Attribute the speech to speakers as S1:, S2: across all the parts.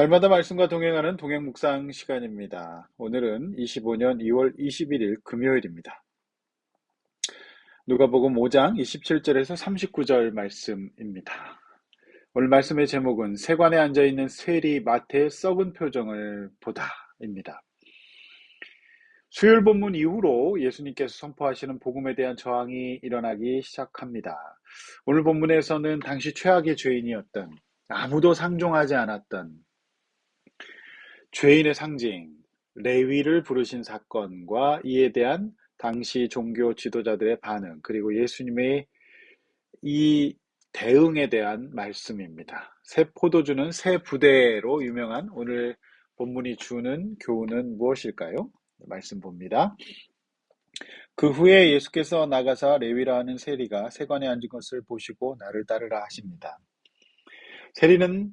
S1: 날마다 말씀과 동행하는 동행 묵상 시간입니다. 오늘은 25년 2월 21일 금요일입니다. 누가복음 5장 27절에서 39절 말씀입니다. 오늘 말씀의 제목은 세관에 앉아있는 세리 마태의 썩은 표정을 보다입니다. 수요일 본문 이후로 예수님께서 선포하시는 복음에 대한 저항이 일어나기 시작합니다. 오늘 본문에서는 당시 최악의 죄인이었던, 아무도 상종하지 않았던 죄인의 상징, 레위를 부르신 사건과 이에 대한 당시 종교 지도자들의 반응, 그리고 예수님의 이 대응에 대한 말씀입니다. 새 포도주는 새 부대로 유명한 오늘 본문이 주는 교훈은 무엇일까요? 말씀 봅니다. 그 후에 예수께서 나가사 레위라 하는 세리가 세관에 앉은 것을 보시고 나를 따르라 하십니다. 세리는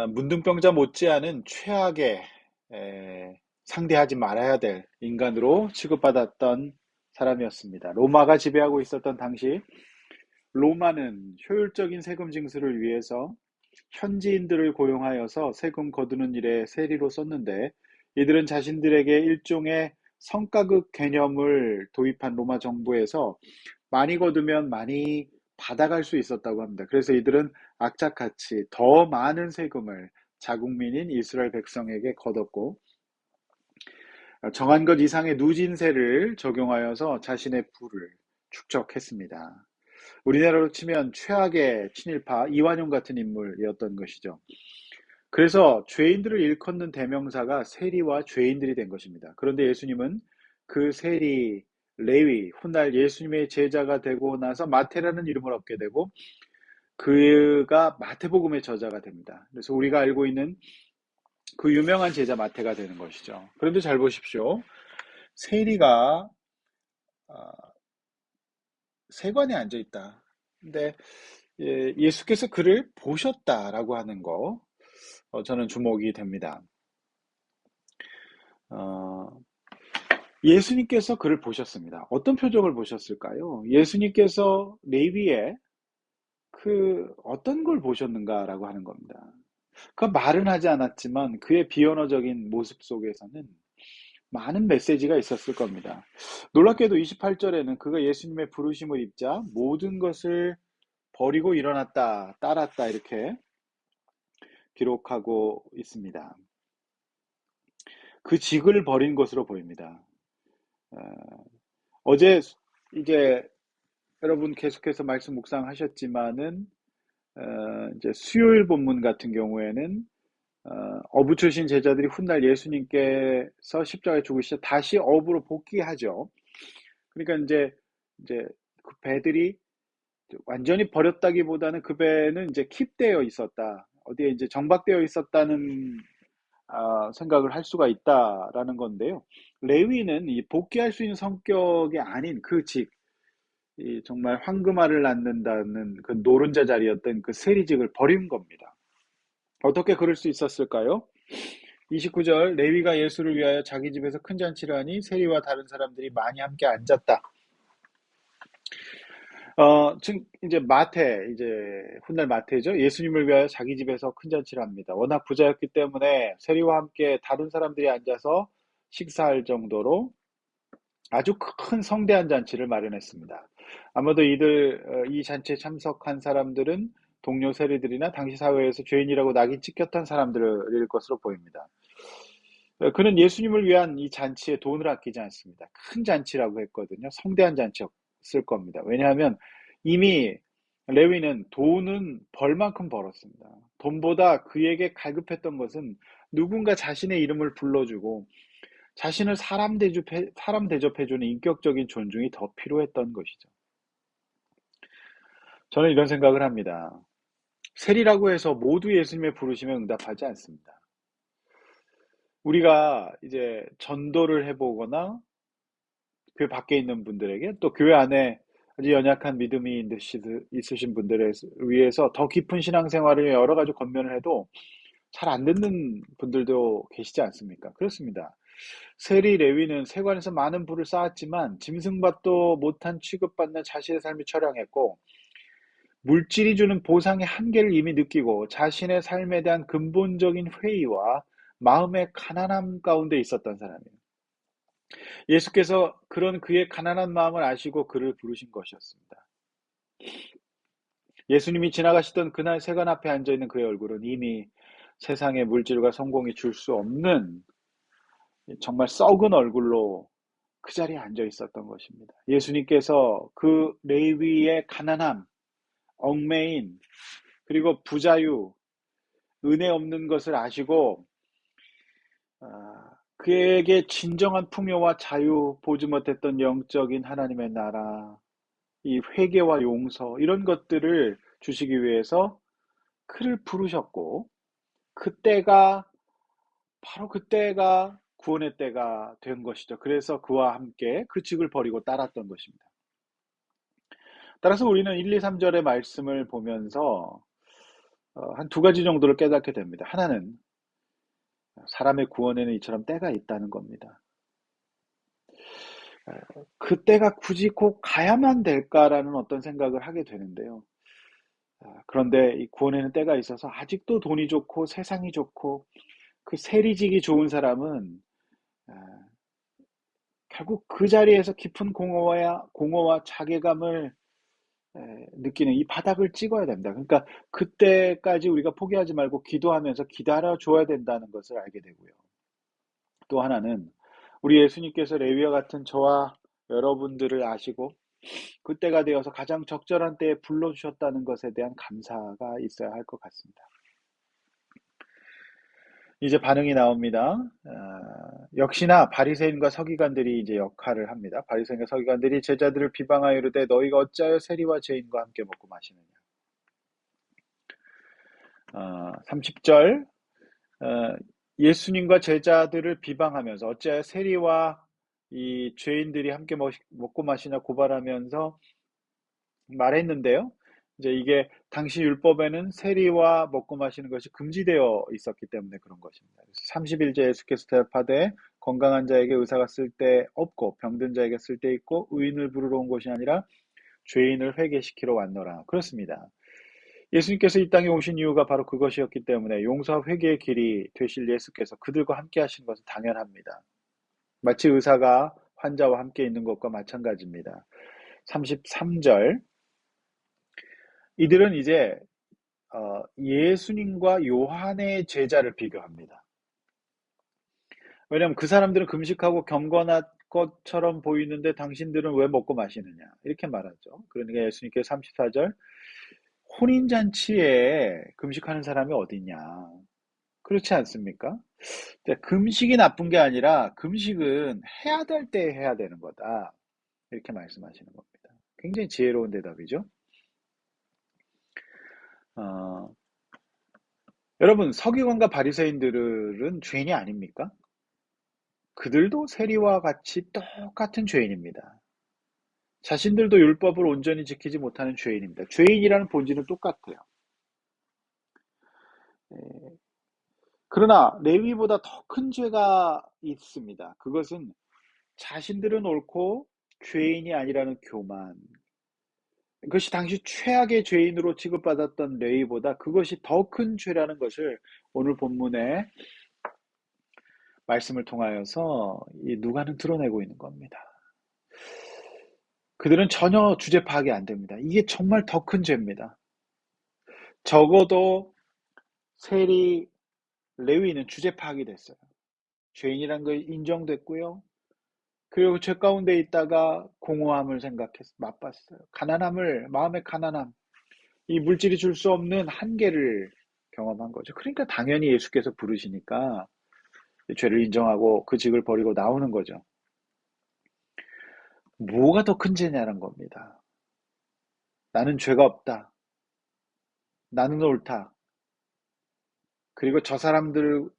S1: 문둥병자 못지않은 최악의 상대하지 말아야 될 인간으로 취급받았던 사람이었습니다. 로마가 지배하고 있었던 당시 로마는 효율적인 세금 징수를 위해서 현지인들을 고용하여서 세금 거두는 일에 세리로 썼는데 이들은 자신들에게 일종의 성과급 개념을 도입한 로마 정부에서 많이 거두면 많이 받아갈 수 있었다고 합니다. 그래서 이들은 악착같이 더 많은 세금을 자국민인 이스라엘 백성에게 거뒀고 정한 것 이상의 누진세를 적용하여서 자신의 부를 축적했습니다. 우리나라로 치면 최악의 친일파 이완용 같은 인물이었던 것이죠. 그래서 죄인들을 일컫는 대명사가 세리와 죄인들이 된 것입니다. 그런데 예수님은 그 세리, 레위, 훗날 예수님의 제자가 되고 나서 마태라는 이름을 얻게 되고 그가 마태복음의 저자가 됩니다. 그래서 우리가 알고 있는 그 유명한 제자 마태가 되는 것이죠. 그런데 잘 보십시오. 세리가 세관에 앉아 있다. 근데 예수께서 그를 보셨다라고 하는 거 저는 주목이 됩니다. 어, 예수님께서 그를 보셨습니다. 어떤 표정을 보셨을까요? 예수님께서 레위의 그 어떤 걸 보셨는가라고 하는 겁니다. 그 말은 하지 않았지만 그의 비언어적인 모습 속에서는 많은 메시지가 있었을 겁니다. 놀랍게도 28절에는 그가 예수님의 부르심을 입자 모든 것을 버리고 일어났다, 따랐다 이렇게 기록하고 있습니다. 그 직을 버린 것으로 보입니다. 어제 이제 여러분 계속해서 말씀 묵상하셨지만은 이제 수요일 본문 같은 경우에는 어부 출신 제자들이 훗날 예수님께서 십자가에 죽으시자 다시 어부로 복귀하죠. 그러니까 이제 그 배들이 완전히 버렸다기보다는 그 배는 이제 킵되어 있었다. 어디에 이제 정박되어 있었다는 생각을 할 수가 있다라는 건데요. 레위는 이 복귀할 수 있는 성격이 아닌 그 직, 이 정말 황금알을 낳는다는 그 노른자 자리였던 그 세리직을 버린 겁니다. 어떻게 그럴 수 있었을까요? 29절 레위가 예수를 위하여 자기 집에서 큰 잔치를 하니 세리와 다른 사람들이 많이 함께 앉았다. 지금 이제 마태, 이제 훗날 마태죠. 예수님을 위하여 자기 집에서 큰 잔치를 합니다. 워낙 부자였기 때문에 세리와 함께 다른 사람들이 앉아서 식사할 정도로 아주 큰 성대한 잔치를 마련했습니다. 아마도 이 잔치에 참석한 사람들은 동료 세리들이나 당시 사회에서 죄인이라고 낙인 찍혔던 사람들일 것으로 보입니다. 그는 예수님을 위한 이 잔치에 돈을 아끼지 않습니다. 큰 잔치라고 했거든요. 성대한 잔치였을 겁니다. 왜냐하면 이미 레위는 돈은 벌 만큼 벌었습니다. 돈보다 그에게 갈급했던 것은 누군가 자신의 이름을 불러주고 자신을 사람 대접해주는 인격적인 존중이 더 필요했던 것이죠. 저는 이런 생각을 합니다. 세리라고 해서 모두 예수님의 부르심에 응답하지 않습니다. 우리가 이제 전도를 해보거나 교회 밖에 있는 분들에게 또 교회 안에 아주 연약한 믿음이 있으신 분들을 위해서 더 깊은 신앙생활을 여러 가지 권면을 해도 잘 안 듣는 분들도 계시지 않습니까? 그렇습니다. 세리 레위는 세관에서 많은 부를 쌓았지만 짐승밭도 못한 취급받는 자신의 삶이 처량했고 물질이 주는 보상의 한계를 이미 느끼고 자신의 삶에 대한 근본적인 회의와 마음의 가난함 가운데 있었던 사람이에요. 예수께서 그런 그의 가난한 마음을 아시고 그를 부르신 것이었습니다. 예수님이 지나가시던 그날 세관 앞에 앉아있는 그의 얼굴은 이미 세상의 물질과 성공이 줄 수 없는 정말 썩은 얼굴로 그 자리에 앉아 있었던 것입니다. 예수님께서 그 레위의 가난함, 얽매인, 그리고 부자유, 은혜 없는 것을 아시고 그에게 진정한 풍요와 자유, 보지 못했던 영적인 하나님의 나라, 이 회개와 용서 이런 것들을 주시기 위해서 그를 부르셨고 그때가 바로 그때가 구원의 때가 된 것이죠. 그래서 그와 함께 그 직을 버리고 따랐던 것입니다. 따라서 우리는 1, 2, 3절의 말씀을 보면서 한 두 가지 정도를 깨닫게 됩니다. 하나는 사람의 구원에는 이처럼 때가 있다는 겁니다. 그 때가 굳이 꼭 가야만 될까라는 어떤 생각을 하게 되는데요. 그런데 이 구원에는 때가 있어서 아직도 돈이 좋고 세상이 좋고 그 세리직이 좋은 사람은 아, 결국 그 자리에서 깊은 공허와 자괴감을 느끼는 이 바닥을 찍어야 됩니다. 그러니까 그때까지 우리가 포기하지 말고 기도하면서 기다려 줘야 된다는 것을 알게 되고요. 또 하나는 우리 예수님께서 레위와 같은 저와 여러분들을 아시고 그때가 되어서 가장 적절한 때에 불러주셨다는 것에 대한 감사가 있어야 할 것 같습니다. 이제 반응이 나옵니다. 역시나 바리새인과 서기관들이 이제 역할을 합니다. 바리새인과 서기관들이 제자들을 비방하여 이르되 너희가 어찌하여 세리와 죄인과 함께 먹고 마시느냐. 30절 예수님과 제자들을 비방하면서 어찌하여 세리와 이 죄인들이 함께 먹고 마시냐 고발하면서 말했는데요. 이제 이게 당시 율법에는 세리와 먹고 마시는 것이 금지되어 있었기 때문에 그런 것입니다. 30일째 예수께서 대답하되 건강한 자에게 의사가 쓸데 없고 병든 자에게 쓸데 있고 의인을 부르러 온 것이 아니라 죄인을 회개시키러 왔노라. 그렇습니다. 예수님께서 이 땅에 오신 이유가 바로 그것이었기 때문에 용서와 회개의 길이 되실 예수께서 그들과 함께 하신 것은 당연합니다. 마치 의사가 환자와 함께 있는 것과 마찬가지입니다. 33절 이들은 이제 예수님과 요한의 제자를 비교합니다. 왜냐하면 그 사람들은 금식하고 경건한 것처럼 보이는데 당신들은 왜 먹고 마시느냐 이렇게 말하죠. 그러니까 예수님께서 34절 혼인잔치에 금식하는 사람이 어디냐 그렇지 않습니까? 금식이 나쁜 게 아니라 금식은 해야 될 때 해야 되는 거다 이렇게 말씀하시는 겁니다. 굉장히 지혜로운 대답이죠. 어, 여러분 서기관과 바리새인들은 죄인이 아닙니까? 그들도 세리와 같이 똑같은 죄인입니다. 자신들도 율법을 온전히 지키지 못하는 죄인입니다. 죄인이라는 본질은 똑같아요. 그러나 레위보다 더 큰 죄가 있습니다. 그것은 자신들은 옳고 죄인이 아니라는 교만. 그것이 당시 최악의 죄인으로 취급받았던 레위보다 그것이 더 큰 죄라는 것을 오늘 본문의 말씀을 통하여서 이 누가는 드러내고 있는 겁니다. 그들은 전혀 주제 파악이 안 됩니다. 이게 정말 더 큰 죄입니다. 적어도 세리, 레위는 주제 파악이 됐어요. 죄인이란 거 인정됐고요. 그리고 죄 가운데 있다가 공허함을 맛봤어요. 가난함을, 마음의 가난함, 이 물질이 줄 수 없는 한계를 경험한 거죠. 그러니까 당연히 예수께서 부르시니까 죄를 인정하고 그 직을 버리고 나오는 거죠. 뭐가 더 큰 죄냐는 겁니다. 나는 죄가 없다. 나는 옳다. 그리고 저 사람들보다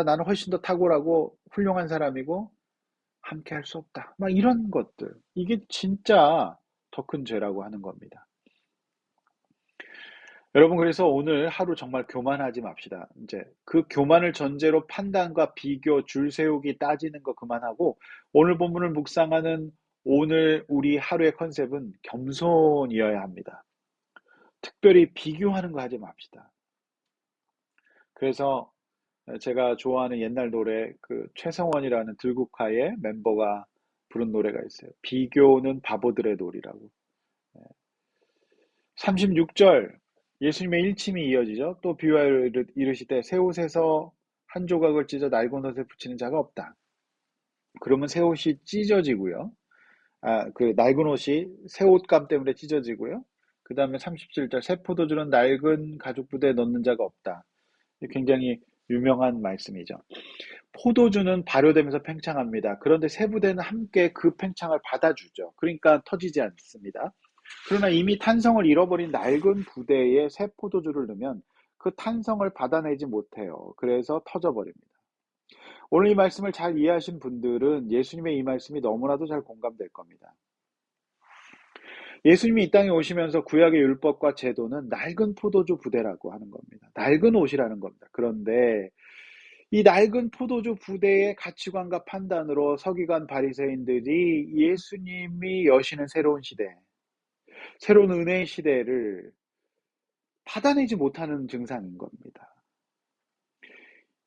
S1: 나는 훨씬 더 탁월하고 훌륭한 사람이고 함께 할 수 없다. 막 이런 것들. 이게 진짜 더 큰 죄라고 하는 겁니다. 여러분, 그래서 오늘 하루 정말 교만하지 맙시다. 이제 그 교만을 전제로 판단과 비교, 줄 세우기, 따지는 거 그만하고 오늘 본문을 묵상하는 오늘 우리 하루의 컨셉은 겸손이어야 합니다. 특별히 비교하는 거 하지 맙시다. 그래서 제가 좋아하는 옛날 노래, 그 최성원이라는 들국화의 멤버가 부른 노래가 있어요. 비교는 바보들의 놀이라고. 36절 예수님의 일침이 이어지죠. 또 비유하여 이르시되 새 옷에서 한 조각을 찢어 낡은 옷에 붙이는 자가 없다. 그러면 새 옷이 찢어지고요. 그 낡은 옷이 새 옷감 때문에 찢어지고요. 그 다음에 37절 새 포도주는 낡은 가죽 부대에 넣는 자가 없다. 굉장히 유명한 말씀이죠. 포도주는 발효되면서 팽창합니다. 그런데 새 부대는 함께 그 팽창을 받아주죠. 그러니까 터지지 않습니다. 그러나 이미 탄성을 잃어버린 낡은 부대에 새 포도주를 넣으면 그 탄성을 받아내지 못해요. 그래서 터져버립니다. 오늘 이 말씀을 잘 이해하신 분들은 예수님의 이 말씀이 너무나도 잘 공감될 겁니다. 예수님이 이 땅에 오시면서 구약의 율법과 제도는 낡은 포도주 부대라고 하는 겁니다. 낡은 옷이라는 겁니다. 그런데 이 낡은 포도주 부대의 가치관과 판단으로 서기관 바리새인들이 예수님이 여시는 새로운 시대, 새로운 은혜의 시대를 받아내지 못하는 증상인 겁니다.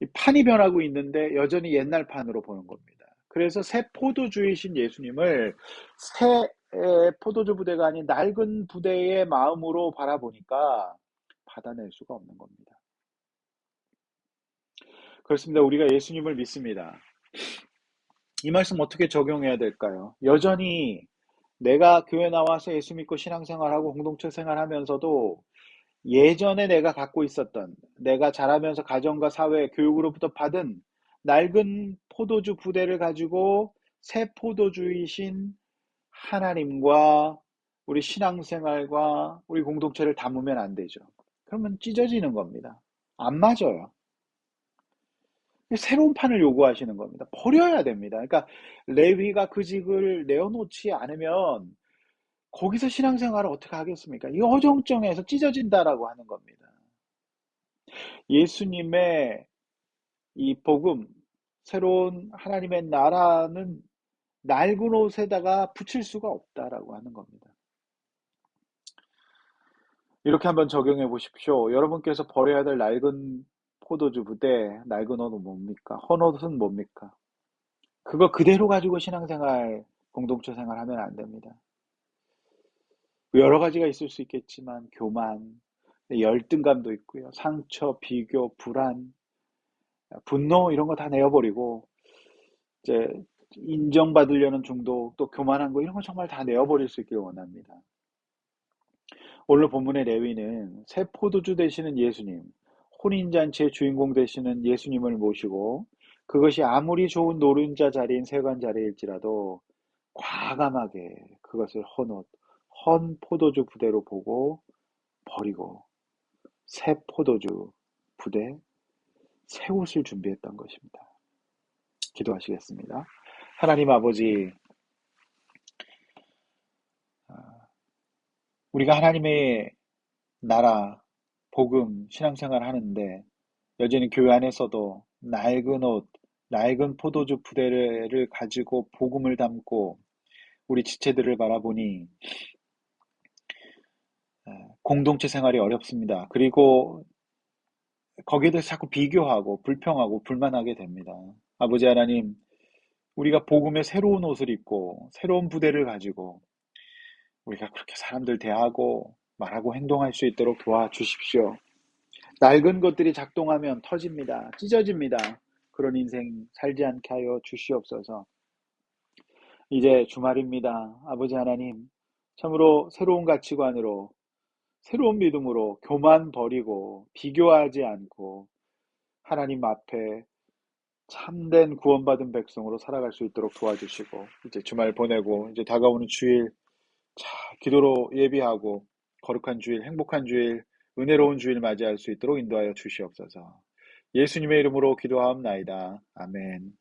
S1: 이 판이 변하고 있는데 여전히 옛날 판으로 보는 겁니다. 그래서 새 포도주이신 예수님을 새 포도주 부대가 아닌 낡은 부대의 마음으로 바라보니까 받아낼 수가 없는 겁니다. 그렇습니다. 우리가 예수님을 믿습니다. 이 말씀 어떻게 적용해야 될까요? 여전히 내가 교회 나와서 예수 믿고 신앙생활하고 공동체 생활하면서도 예전에 내가 갖고 있었던, 내가 자라면서 가정과 사회, 교육으로부터 받은 낡은 포도주 부대를 가지고 새 포도주이신 하나님과 우리 신앙생활과 우리 공동체를 담으면 안 되죠. 그러면 찢어지는 겁니다. 안 맞아요. 새로운 판을 요구하시는 겁니다. 버려야 됩니다. 그러니까 레위가 그 직을 내어놓지 않으면 거기서 신앙생활을 어떻게 하겠습니까? 이 어정쩡해서 찢어진다라고 하는 겁니다. 예수님의 이 복음, 새로운 하나님의 나라는 낡은 옷에다가 붙일 수가 없다라고 하는 겁니다. 이렇게 한번 적용해 보십시오. 여러분께서 버려야 될 낡은 포도주 부대, 낡은 옷은 뭡니까? 헌옷은 뭡니까? 그거 그대로 가지고 신앙생활, 공동체 생활 하면 안 됩니다. 여러 가지가 있을 수 있겠지만, 교만, 열등감도 있고요. 상처, 비교, 불안, 분노, 이런 거 다 내어버리고, 이제, 인정받으려는 중독, 또 교만한 거, 이런 거 정말 다 내어버릴 수 있기를 원합니다. 오늘 본문의 레위는 새 포도주 되시는 예수님, 혼인잔치의 주인공 되시는 예수님을 모시고 그것이 아무리 좋은 노른자 자리인 세관 자리일지라도 과감하게 그것을 헌옷, 헌 포도주 부대로 보고 버리고 새 포도주 부대, 새 옷을 준비했던 것입니다. 기도하시겠습니다. 하나님 아버지, 우리가 하나님의 나라, 복음, 신앙생활 하는데 여전히 교회 안에서도 낡은 옷, 낡은 포도주 부대를 가지고 복음을 담고 우리 지체들을 바라보니 공동체 생활이 어렵습니다. 그리고 거기에 대해서 자꾸 비교하고 불평하고 불만하게 됩니다. 아버지 하나님, 우리가 복음의 새로운 옷을 입고 새로운 부대를 가지고 우리가 그렇게 사람들 대하고 말하고 행동할 수 있도록 도와주십시오. 낡은 것들이 작동하면 터집니다. 찢어집니다. 그런 인생 살지 않게 하여 주시옵소서. 이제 주말입니다. 아버지 하나님, 참으로 새로운 가치관으로, 새로운 믿음으로 교만 버리고 비교하지 않고 하나님 앞에 참된 구원받은 백성으로 살아갈 수 있도록 도와주시고, 이제 주말 보내고 이제 다가오는 주일 기도로 예비하고 거룩한 주일, 행복한 주일, 은혜로운 주일 맞이할 수 있도록 인도하여 주시옵소서. 예수님의 이름으로 기도하옵나이다. 아멘.